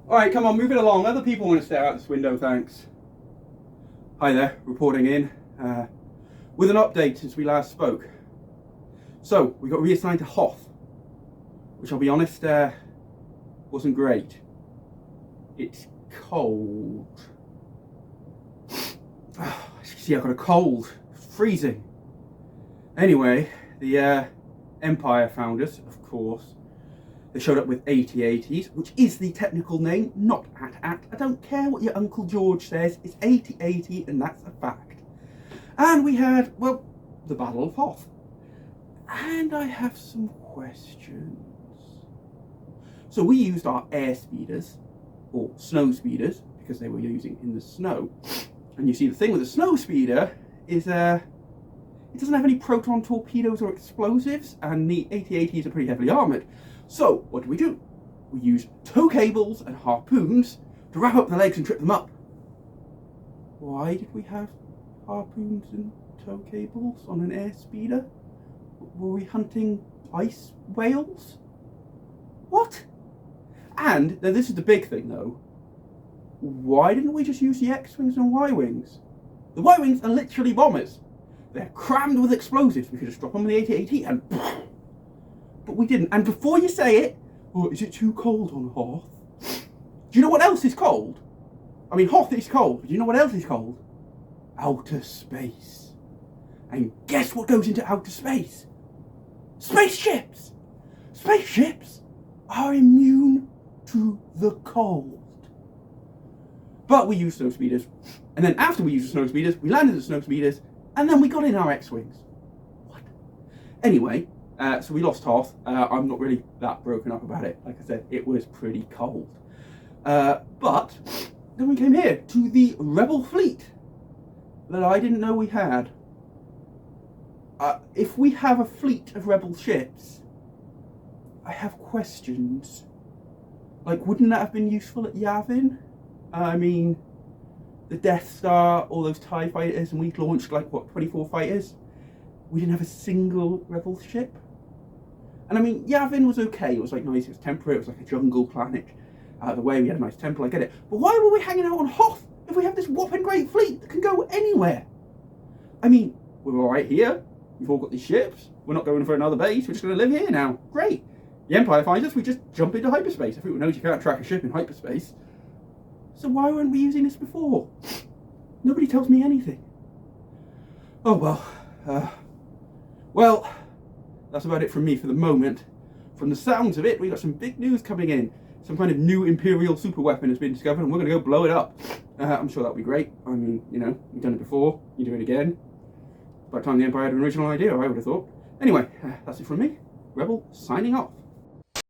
Alright, come on, move it along. Other people want to stare out this window, thanks. Hi there, reporting in with an update since we last spoke. So, we got reassigned to Hoth, which I'll be honest, wasn't great. It's cold. As you can see, I've got a cold. It's freezing. Anyway, the Empire found us, of course. They showed up with AT-ATs, which is the technical name, not AT-AT. I don't care what your Uncle George says, it's AT-AT, and that's a fact. And we had, well, the Battle of Hoth. And I have some questions. So we used our air speeders, or snow speeders, because they were using in the snow. And you see, the thing with the snow speeder is, it doesn't have any proton torpedoes or explosives, and the AT-ATs are pretty heavily armoured. So, what do? We use tow cables and harpoons to wrap up the legs and trip them up. Why did we have harpoons and tow cables on an air speeder? Were we hunting ice whales? What? And, now this is the big thing though, why didn't we just use the X-Wings and Y-Wings? The Y-Wings are literally bombers. They're crammed with explosives. We could just drop them in the AT-AT and... But we didn't. And before you say it, oh, is it too cold on Hoth? Do you know what else is cold? I mean, Hoth is cold, but do you know what else is cold? Outer space. And guess what goes into outer space? Spaceships! Spaceships are immune to the cold. But we used snow speeders. And then after we used the snow speeders, we landed the snow speeders, and then we got in our X-Wings. What? Anyway, so we lost Hoth. I'm not really that broken up about it. Like I said, it was pretty cold. But then we came here to the Rebel fleet that I didn't know we had. If we have a fleet of Rebel ships, I have questions. Like, wouldn't that have been useful at Yavin? I mean, the Death Star, all those TIE fighters, and we launched like, what, 24 fighters? We didn't have a single Rebel ship. And I mean, Yavin was okay, it was like nice, it was temperate, it was like a jungle planet. Out of the way, we had a nice temple, I get it. But why were we hanging out on Hoth if we have this whopping great fleet that can go anywhere? I mean, we're alright here, we've all got these ships, we're not going for another base, we're just going to live here now. Great. The Empire finds us, we just jump into hyperspace. Everyone knows you can't track a ship in hyperspace. So why weren't we using this before? Nobody tells me anything. Oh well. Well, that's about it from me for the moment. From the sounds of it, we got some big news coming in. Some kind of new Imperial super weapon has been discovered and we're going to go blow it up. I'm sure that'll be great. I mean, you know, we've done it before, you do it again. By the time the Empire had an original idea, I would have thought. Anyway, that's it from me. Rebel, signing off.